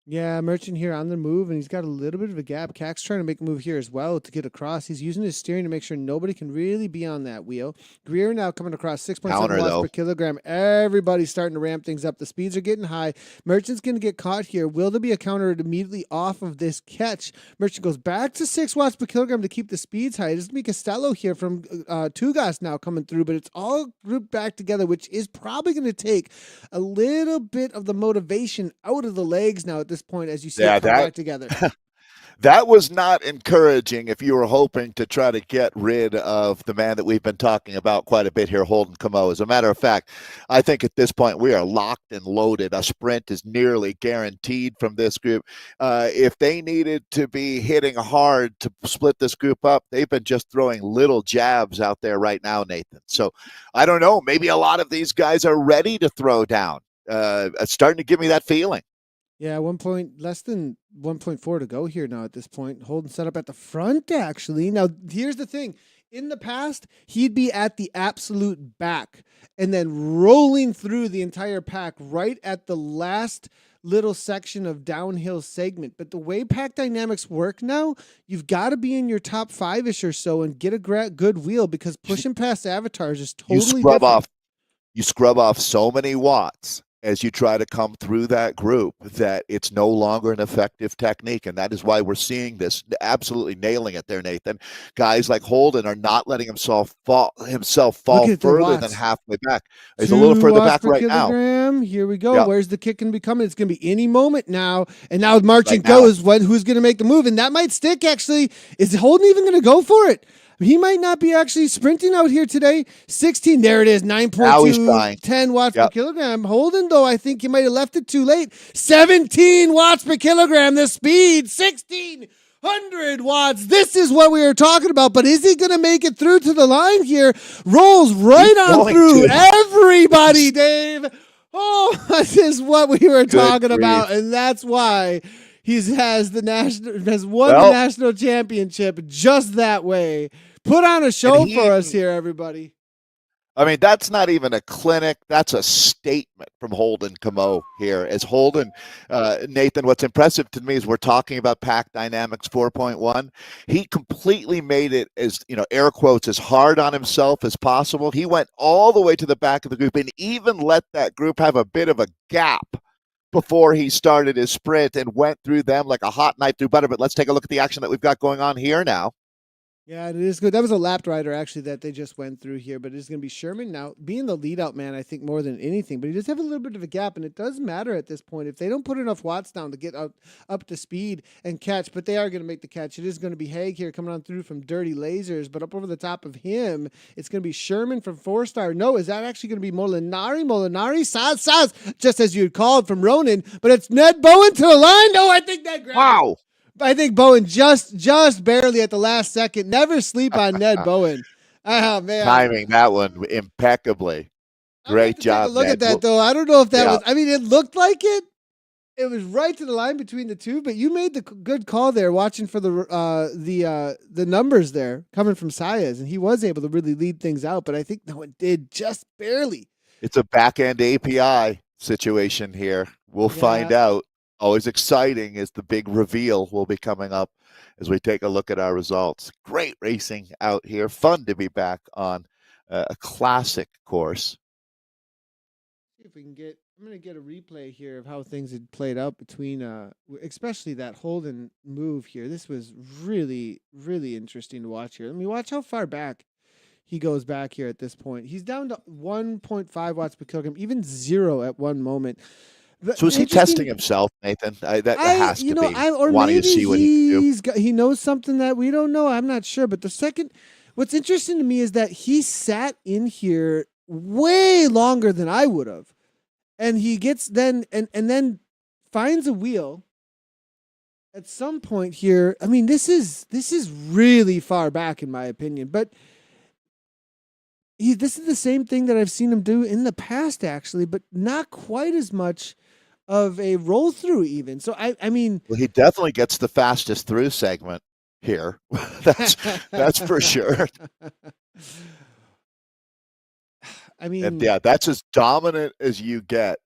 Yeah, Merchant here on the move, and he's got a little bit of a gap. Cac's trying to make a move here as well to get across. He's using his steering to make sure nobody can really be on that wheel. Guerra now coming across 6.7 watts per kilogram. Everybody's starting to ramp things up. The speeds are getting high. Merchant's going to get caught here. Will there be a counter immediately off of this catch? Merchant goes back to 6 watts per kilogram to keep the speeds high. It's going to be Costello here from Tugas now coming through, but it's all grouped back together, which is probably going to take a little bit of the motivation out of the legs now at this point as you see it come back together. That was not encouraging if you were hoping to try to get rid of the man that we've been talking about quite a bit here, Holden Camo. As a matter of fact, I think at this point we are locked and loaded. A sprint is nearly guaranteed from this group. If they needed to be hitting hard to split this group up, they've been just throwing little jabs out there right now, Nathan. So I don't know. Maybe a lot of these guys are ready to throw down. It's starting to give me that feeling. Yeah, less than 1.4 to go here now at this point. Holden set up at the front, actually. Now, here's the thing. In the past, he'd be at the absolute back and then rolling through the entire pack right at the last little section of downhill segment. But the way pack dynamics work now, you've got to be in your top 5-ish or so and get a good wheel because pushing past avatars is totally different. You scrub off so many watts as you try to come through that group that it's no longer an effective technique. And that is why we're seeing this absolutely nailing it there, Nathan. Guys like Holden are not letting himself fall further than halfway back. He's a little further back right now. Here we go. Yep. Where's the kick going to be coming? It's going to be any moment now. And now Merchant goes, who's going to make the move? And that might stick, actually. Is Holden even going to go for it? He might not be actually sprinting out here today. 16, there it is, 9.2, 10 watts per kilogram. Holden, though, I think he might have left it too late. 17 watts per kilogram, the speed, 1,600 watts. This is what we were talking about, but is he going to make it through to the line here? Rolls right on through everybody, Dave. Oh, this is what we were talking about, and that's why he has won the national championship just that way. Put on a show for us here, everybody. I mean, that's not even a clinic. That's a statement from Holden Camo here. As Holden, Nathan, what's impressive to me is we're talking about Pack Dynamics 4.1. He completely made it as, air quotes, as hard on himself as possible. He went all the way to the back of the group and even let that group have a bit of a gap before he started his sprint and went through them like a hot knife through butter. But let's take a look at the action that we've got going on here now. Yeah, it is good. That was a lapped rider, actually, that they just went through here. But it's going to be Sherman now, being the lead-out man, I think, more than anything. But he does have a little bit of a gap, and it does matter at this point. If they don't put enough watts down to get up to speed and catch, but they are going to make the catch. It is going to be Haig here coming on through from Dirty Lasers, but up over the top of him, it's going to be Sherman from 4-Star. No, is that actually going to be Molinari? Saz, just as you had called from Ronan, but it's Ned Bowen to the line. No, I think that grabbed Wow. I think Bowen just barely at the last second. Never sleep on Ned Bowen. Oh, man. Timing that one impeccably. Great job, look Ned. at that, though. I don't know if that was – I mean, it looked like it. It was right to the line between the two, but you made the good call there watching for the numbers there coming from Saez, and he was able to really lead things out, but I think no one did just barely. It's a back-end API situation here. We'll find out. Always exciting as the big reveal will be coming up as we take a look at our results. Great racing out here. Fun to be back on a classic course. See if we can I'm going to get a replay here of how things had played out between, especially that Holden move here. This was really, really interesting to watch here. Let me watch how far back he goes back here at this point. He's down to 1.5 watts per kilogram, even 0 at one moment. So is he testing himself, Nathan? That has to be or wanting to maybe see what he can do. he knows something that we don't know. I'm not sure. But what's interesting to me is that he sat in here way longer than I would have, and he gets then finds a wheel at some point here. I mean, this is really far back in my opinion, but this is the same thing that I've seen him do in the past, actually, but not quite as much of a roll through even. So I mean, Well, he definitely gets the fastest through segment here. that's for sure. I mean, And yeah, that's as dominant as you get.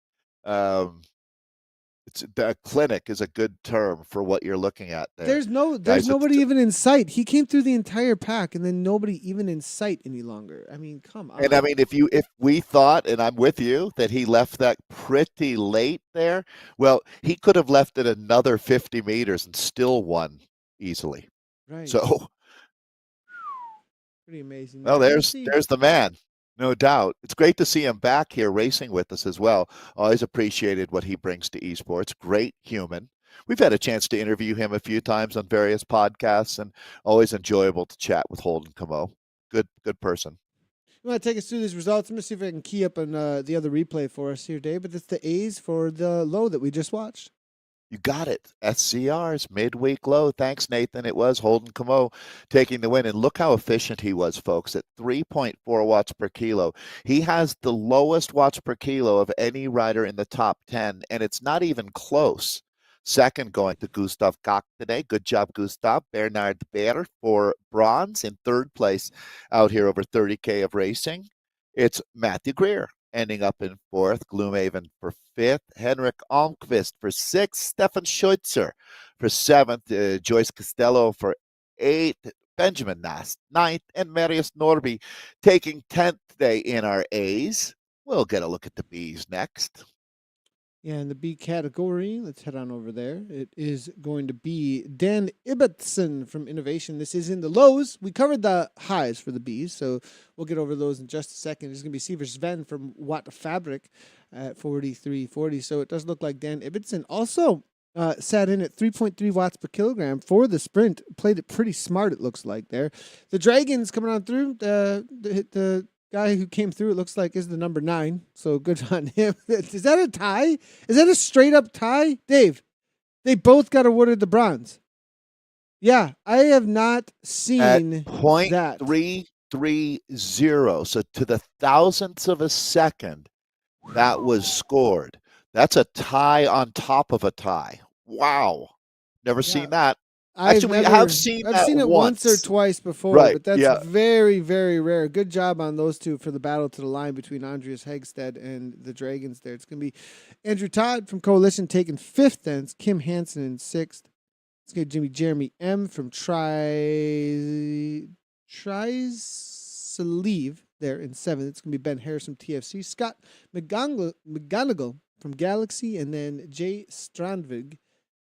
The clinic is a good term for what you're looking at there. There's nobody even in sight. He came through the entire pack, and then nobody even in sight any longer. I mean, come on. And I mean, if we thought, and I'm with you, that he left that pretty late there, well, he could have left it another 50 meters and still won easily. Right. So pretty amazing. Well, there's the man. No doubt. It's great to see him back here racing with us as well. Always appreciated what he brings to esports. Great human. We've had a chance to interview him a few times on various podcasts, and always enjoyable to chat with Holden Camo. Good person. You want to take us through these results? I'm going to see if I can key up on the other replay for us here, Dave. But it's the A's for the low that we just watched. You got it. SZR's midweek low. Thanks, Nathan. It was Holden Camo taking the win. And look how efficient he was, folks, at 3.4 watts per kilo. He has the lowest watts per kilo of any rider in the top 10, and it's not even close. Second going to Gustav Kak today. Good job, Gustav. Bernard Beer for bronze. In third place out here over 30K of racing. It's Matthew Greer ending up in fourth, Gloomhaven for fifth, Henrik Almqvist for sixth, Stefan Scheutzer for seventh, Joyce Costello for eighth, Benjamin Nast ninth, and Marius Norby taking 10th today in our A's. We'll get a look at the B's next. Yeah, in the B category, let's head on over there. It is going to be Dan Ibbotson from Innovation. This is in the lows. We covered the highs for the Bs, so we'll get over those in just a second. It's going to be Siver Sven from Watt Fabric at 43.40. So it does look like Dan Ibbotson also sat in at 3.3 watts per kilogram for the sprint. Played it pretty smart, it looks like there. The Dragons coming on through. The guy who came through, it looks like, is the number 9. So good on him. Is that a tie? Is that a straight up tie? Dave, they both got awarded the bronze. Yeah, I have not seen at .330. So to the thousandths of a second, that was scored. That's a tie on top of a tie. Wow. Never seen that. Actually, I've seen it once or twice before, right, but that's very, very rare. Good job on those two for the battle to the line between Andreas Hegstead and the Dragons there. It's going to be Andrew Todd from Coalition taking 5th, then it's Kim Hansen in 6th. It's going to be Jeremy M. from Trisleeve there in 7th. It's going to be Ben Harris from TFC. Scott McGonigal from Galaxy, and then Jay Strandvig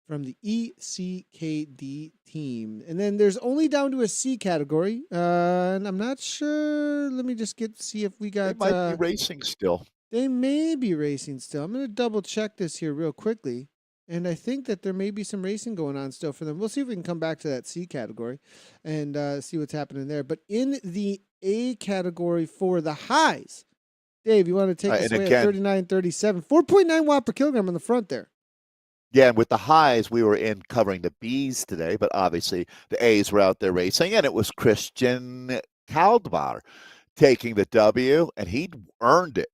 from the ECKD team. And then there's only down to a C category. And I'm not sure. Let me just see if we got... They might be racing still. They may be racing still. I'm going to double check this here real quickly. And I think that there may be some racing going on still for them. We'll see if we can come back to that C category and see what's happening there. But in the A category for the highs, Dave, you want to take us away at 39.37. 4.9 watt per kilogram on the front there. Yeah, and with the highs, we were in covering the Bs today, but obviously the A's were out there racing, and it was Christian Kaldbar taking the W, and he'd earned it,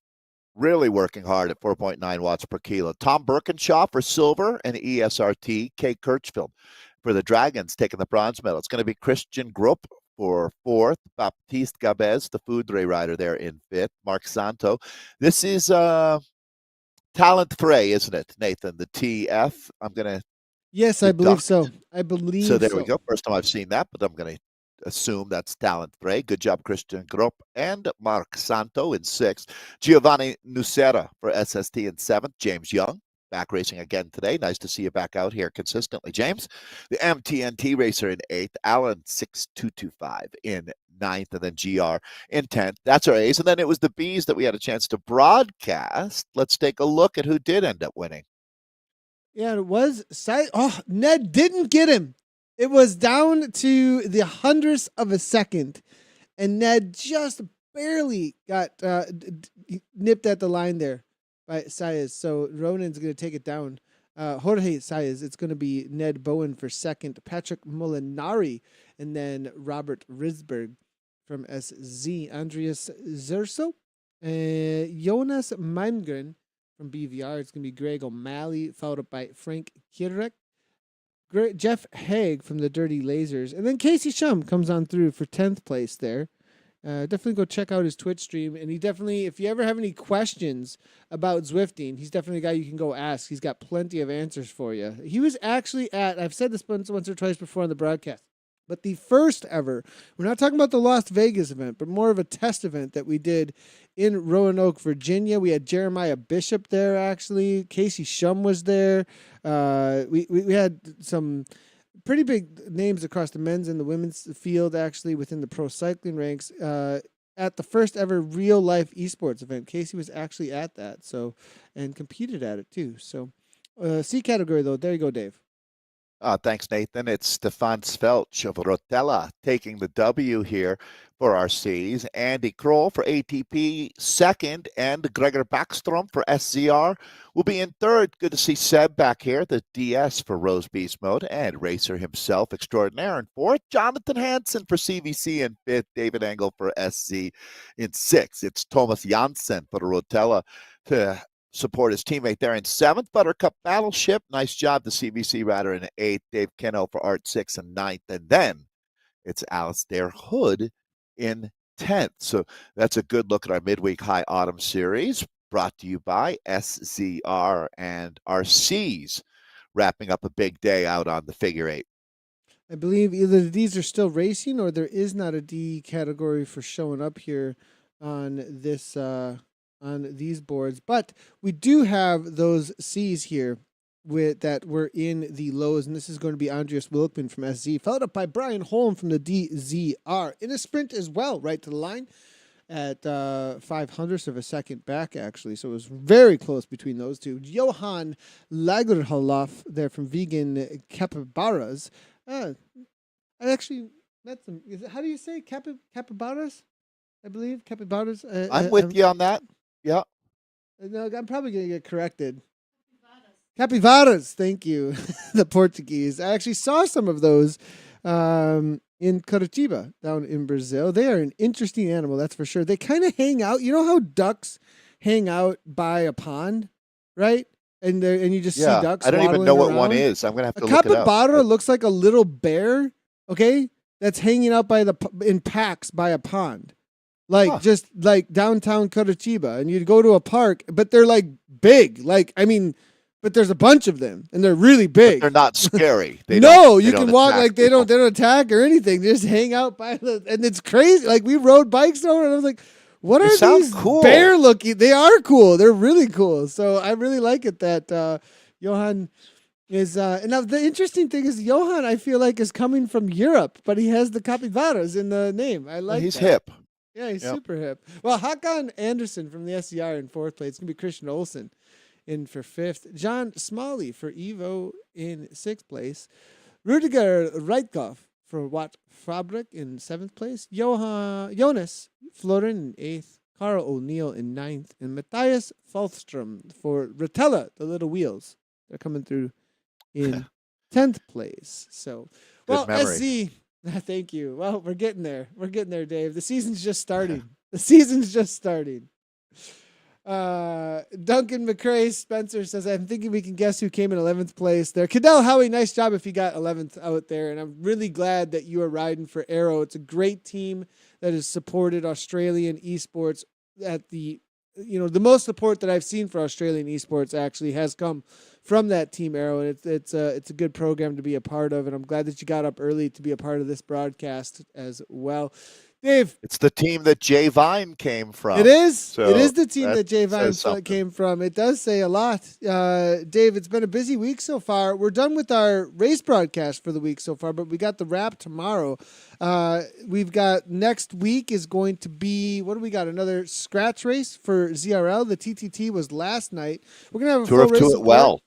really working hard at 4.9 watts per kilo. Tom Birkinshaw for silver, and ESRT, Kay Kirchfield for the Dragons taking the bronze medal. It's going to be Christian Grupp for 4th, Baptiste Gabez, the Foudre rider there in 5th, Mark Santo. This is... Talent Fray, isn't it, Nathan? The TF. I'm going to... Yes, I believe so. I believe so. So there we go. First time I've seen that, but I'm going to assume that's Talent Fray. Good job, Christian Grupp and Mark Santo in 6th. Giovanni Nucera for SST in 7th. James Young back racing again today. Nice to see you back out here consistently, James. The MTNT racer in 8th, Alan 6225 in 9th, and then GR in 10th. That's our A's. And then it was the B's that we had a chance to broadcast. Let's take a look at who did end up winning. Yeah, it was. Ned didn't get him. It was down to the hundredth of a second, and Ned just barely got nipped at the line there by Saez. So Ronan's going to take it down. Jorge Saez, it's going to be Ned Bowen for second, Patrick Molinari, and then Robert Risberg from SZ, Andreas Zerso, Jonas Meingren from BVR. It's going to be Greg O'Malley, followed up by Frank Kirek, Jeff Haig from the Dirty Lasers, and then Casey Shum comes on through for 10th place there. Definitely go check out his Twitch stream. And he definitely, if you ever have any questions about Zwifting, he's definitely a guy you can go ask. He's got plenty of answers for you. He was actually I've said this once or twice before on the broadcast, but the first ever, we're not talking about the Las Vegas event, but more of a test event that we did in Roanoke, Virginia. We had Jeremiah Bishop there, actually. Casey Shum was there. We had some pretty big names across the men's and the women's field, actually, within the pro cycling ranks. At the first ever real life esports event, Casey was actually at that, and competed at it too. So, C category though. There you go, Dave. Thanks, Nathan. It's Stefan Svelch of Rotella taking the W here for our C's. Andy Kroll for ATP second, and Gregor Backstrom for SZR will be in third. Good to see Seb back here, the DS for Rose Beast Mode, and racer himself extraordinaire in fourth. Jonathan Hansen for CVC in fifth. David Engel for SZ in sixth. It's Thomas Janssen for Rotella to support his teammate there in seventh. Buttercup Battleship, nice job, the CVC rider in eighth. Dave Keno for Art 6 and ninth. And then it's Alistair Hood in 10th. So that's a good look at our midweek high autumn series, brought to you by SZR and RCs, wrapping up a big day out on the figure eight. I believe either of these are still racing or there is not a D category for showing up here on this on these boards, but we do have those C's here that were in the lows, and this is going to be Andreas Wilkman from SZ, followed up by Brian Holm from the DZR in a sprint as well, right to the line at 500ths of a second back, actually. So it was very close between those two. Johan Lagerholoff there from Vegan Capybaras. I actually met them. How do you say capybaras? I believe capybaras. I'm with you on that. Yeah. No, I'm probably going to get corrected. Capivaras, thank you. The Portuguese. I actually saw some of those in Curitiba down in Brazil. They are an interesting animal, that's for sure. They kind of hang out. You know how ducks hang out by a pond, right? And you just see ducks. I don't even know what around. one is. I'm going to have to look it up. A capybara looks like a little bear, okay? That's hanging out in packs by a pond. Just like downtown Curitiba, and you'd go to a park, but they're like big. But there's a bunch of them, and they're really big. But they're not scary. You can walk like they don't attack or anything. They just hang out and it's crazy. Like we rode bikes over, and I was like, "What are these cool. bear looking?" They are cool. They're really cool. So I really like it that Johan is. Now the interesting thing is Johan, I feel like, is coming from Europe, but he has the capybaras in the name. I like. He's that. hip. Yeah, he's super hip. Well, Hakan Anderson from the SCR in fourth place. It's going to be Christian Olsen in for fifth. John Smalley for Evo in sixth place. Rudiger Reitkopf for Watt Fabrik in seventh place. Jonas Florin in eighth. Carl O'Neill in ninth. And Matthias Falstrom for Rotella, the Little Wheels. They're coming through in 10th place. So, SZ... Thank you. Well, we're getting there. We're getting there, Dave. The season's just starting. Duncan McCrae Spencer says, I'm thinking we can guess who came in 11th place there. Cadell Howie, nice job if you got 11th out there. And I'm really glad that you are riding for Arrow. It's a great team that has supported Australian esports at the most support that I've seen for Australian esports actually has come from that Team Arrow, and it's a good program to be a part of, and I'm glad that you got up early to be a part of this broadcast as well. Dave. It's the team that Jay Vine came from. It is. So it is the team that Jay Vine says something. came from. It does say a lot. Dave, it's been a busy week so far. We're done with our race broadcast for the week so far, but we got the wrap tomorrow. We've got next week is going to be, what do we got? Another scratch race for ZRL. The TTT was last night. We're going to have a Tour full of race Two at Well.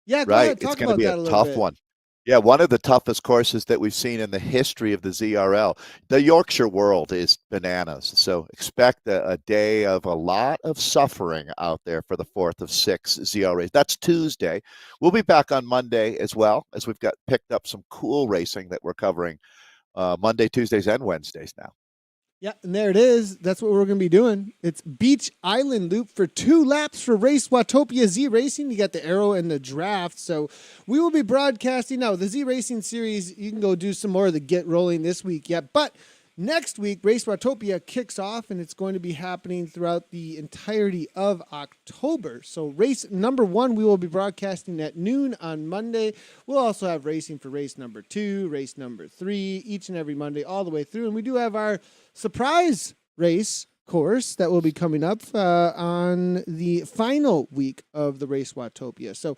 Yeah, go Right. ahead. Talk It's going to about be that a a little tough bit. one. Yeah, one of the toughest courses that we've seen in the history of the ZRL. The Yorkshire World is bananas. So expect a day of a lot of suffering out there for the 4th of 6 ZRL race. That's Tuesday. We'll be back on Monday as well, as we've got picked up some cool racing that we're covering Monday, Tuesdays, and Wednesdays now. Yeah, and there it is. That's what we're going to be doing. It's Beach Island Loop for 2 laps for Race Watopia Z Racing. You got the arrow and the draft. So we will be broadcasting now. The Z Racing series, you can go do some more of the Get Rolling this week. Yeah, but next week, Race Watopia kicks off, and it's going to be happening throughout the entirety of October. So race number 1, we will be broadcasting at noon on Monday. We'll also have racing for race number 2, race number 3, each and every Monday all the way through. And we do have our surprise race course that will be coming up on the final week of the Race Watopia. So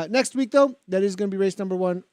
next week, though, that is going to be race number 1,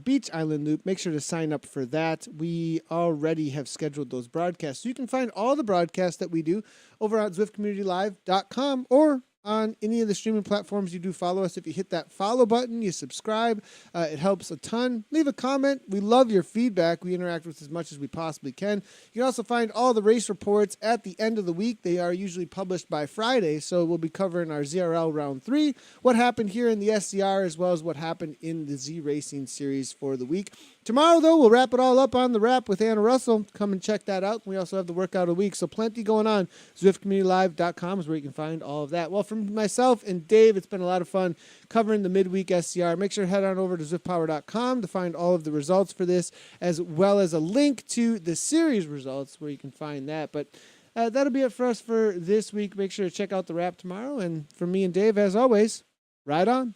Beach Island Loop. Make sure to sign up for that. We already have scheduled those broadcasts. So you can find all the broadcasts that we do over on ZwiftCommunityLive.com or on any of the streaming platforms you do follow us. If you hit that follow button, you subscribe. It helps a ton. Leave a comment. We love your feedback. We interact with as much as we possibly can. You can also find all the race reports at the end of the week. They are usually published by Friday, so we'll be covering our ZRL Round 3, what happened here in the SZR, as well as what happened in the Z Racing series for the week. Tomorrow, though, we'll wrap it all up on the wrap with Anna Russell. Come and check that out. We also have the workout of the week, so plenty going on. ZwiftCommunityLive.com is where you can find all of that. Well, from myself and Dave, it's been a lot of fun covering the midweek SCR. Make sure to head on over to ZwiftPower.com to find all of the results for this, as well as a link to the series results where you can find that. But that'll be it for us for this week. Make sure to check out the wrap tomorrow. And for me and Dave, as always, ride on.